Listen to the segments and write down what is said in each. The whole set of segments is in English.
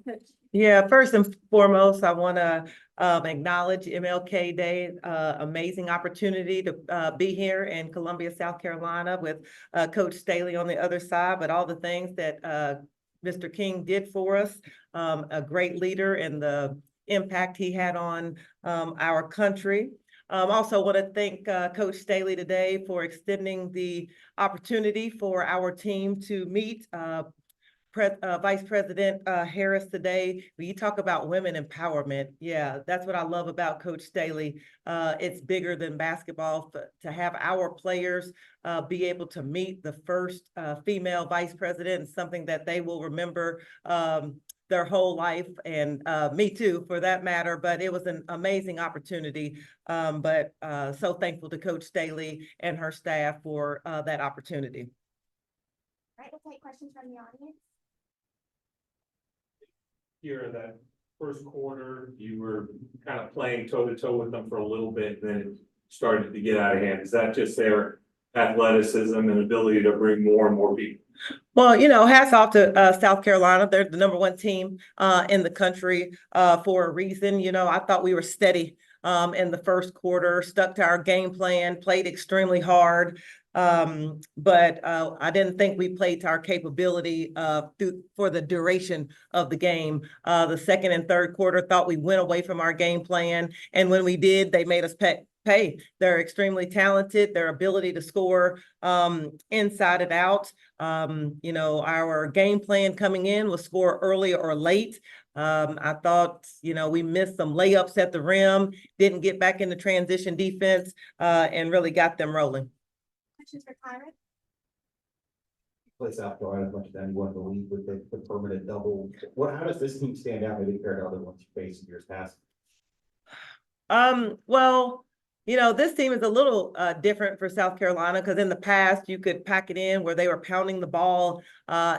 Coach. Yeah, first and foremost, I want to acknowledge MLK Day, amazing opportunity to be here in Columbia, South Carolina with Coach Staley on the other side, but all the things that Mr. King did for us, a great leader and the impact he had on our country. Also want to thank Coach Staley today for extending the opportunity for our team to meet Vice President Harris today. When you talk about women empowerment, yeah, that's what I love about Coach Staley. It's bigger than basketball. To have our players be able to meet the first female vice president is something that they will remember their whole life, and me too, for that matter. But it was an amazing opportunity. But so thankful to Coach Staley and her staff for that opportunity. All right, we'll take questions from the audience. Here, that first quarter, you were kind of playing toe to toe with them for a little bit, and then it started to get out of hand. Is that just their athleticism and ability to bring more and more people? Well, hats off to South Carolina. They're the #1 team in the country for a reason. I thought we were steady in the first quarter, stuck to our game plan, played extremely hard. But I didn't think we played to our capability for the duration of the game. The second and third quarter, thought we went away from our game plan. And when we did, they made us pay. They're extremely talented. Their ability to score inside and out. Our game plan coming in was score early or late. I thought, we missed some layups at the rim, didn't get back into transition defense, and really got them rolling. Questions for Kyra? Play South Carolina as much as anyone in the league with the permanent double. How does this team stand out maybe compared to other ones you faced in years past? Well, this team is a little different for South Carolina, because in the past you could pack it in where they were pounding the ball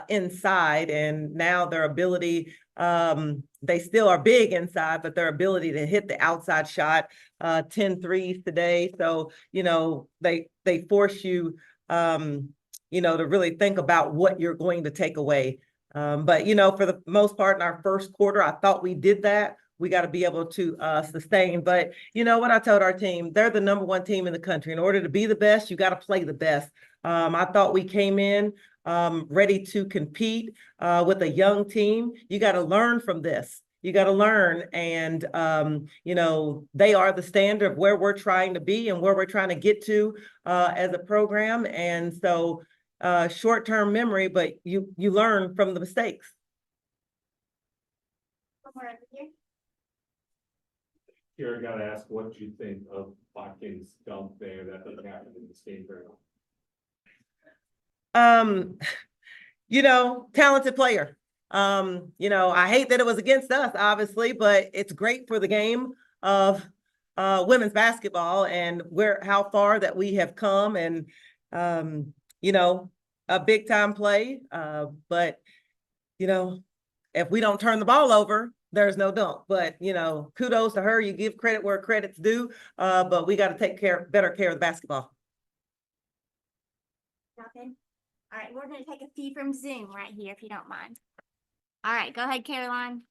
inside, and now their ability, they still are big inside, but their ability to hit the outside shot, 10 threes today. So, they force you, to really think about what you're going to take away. But, for the most part in our first quarter, I thought we did that. We got to be able to sustain. But you know what I told our team? They're the #1 team in the country. In order to be the best, you got to play the best. I thought we came in ready to compete with a young team. You got to learn from this. You got to learn. And, they are the standard of where we're trying to be and where we're trying to get to as a program. And so short-term memory, but you learn from the mistakes. One more over here. Here, I got to ask what you think of Watkins' dump there that didn't happen in this game very well. Talented player. I hate that it was against us, obviously, but it's great for the game of women's basketball and how far that we have come, and a big time play. But if we don't turn the ball over, there's no dunk. But kudos to her. You give credit where credit's due. But we got to take better care of the basketball. Nothing. All right, we're going to take a few from Zoom right here, if you don't mind. All right, go ahead, Caroline.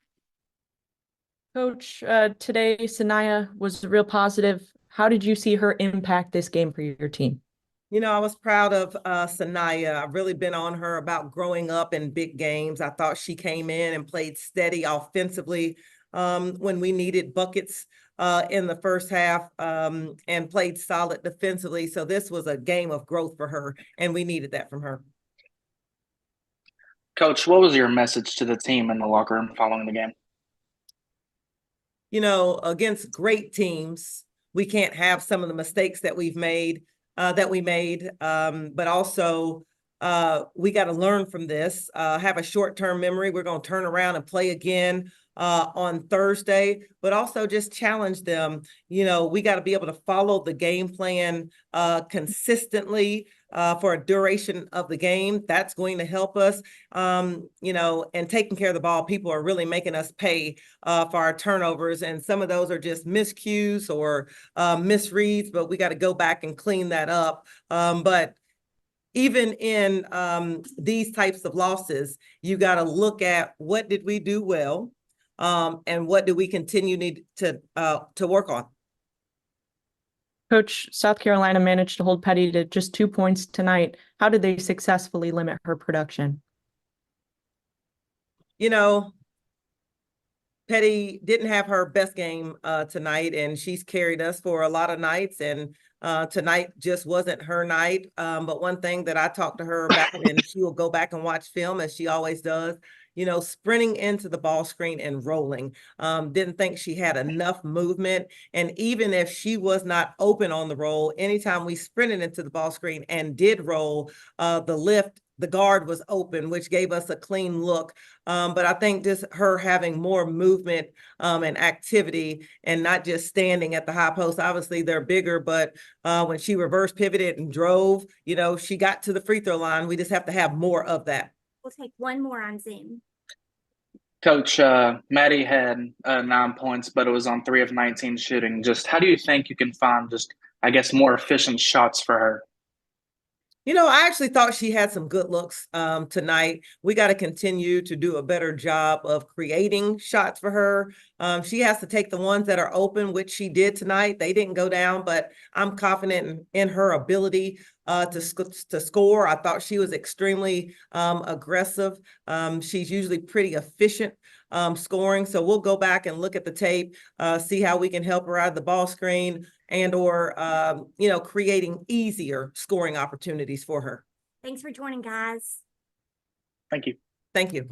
Coach, today Sanaya was real positive. How did you see her impact this game for your team? I was proud of Sanaya. I've really been on her about growing up in big games. I thought she came in and played steady offensively when we needed buckets in the first half, and played solid defensively. So this was a game of growth for her, and we needed that from her. Coach, what was your message to the team in the locker room following the game? Against great teams, we can't have some of the mistakes that we made. But also we got to learn from this, have a short-term memory. We're going to turn around and play again on Thursday, but also just challenge them. We got to be able to follow the game plan consistently for a duration of the game. That's going to help us, and taking care of the ball. People are really making us pay for our turnovers, and some of those are just miscues or misreads, but we got to go back and clean that up. But even in these types of losses, you got to look at what did we do well, and what do we need to work on. Coach, South Carolina managed to hold Petty to just 2 points tonight. How did they successfully limit her production? You know, Petty didn't have her best game tonight, and she's carried us for a lot of nights, and tonight just wasn't her night. But one thing that I talked to her about, and she will go back and watch film as she always does, you know, sprinting into the ball screen and rolling. Didn't think she had enough movement. And even if she was not open on the roll, anytime we sprinted into the ball screen and did roll, the guard was open, which gave us a clean look. But I think just her having more movement and activity and not just standing at the high post. Obviously, they're bigger, but when she reverse pivoted and drove, you know, she got to the free throw line. We just have to have more of that. We'll take one more on Zoom. Coach, Maddie had 9 points, but it was on 3 of 19 shooting. Just how do you think you can find just, I guess, more efficient shots for her? You know, I actually thought she had some good looks tonight. We got to continue to do a better job of creating shots for her. She has to take the ones that are open, which she did tonight. They didn't go down, but I'm confident in her ability to score. I thought she was extremely aggressive. She's usually pretty efficient scoring. So we'll go back and look at the tape, see how we can help her out of the ball screen and or, you know, creating easier scoring opportunities for her. Thanks for joining, guys. Thank you. Thank you.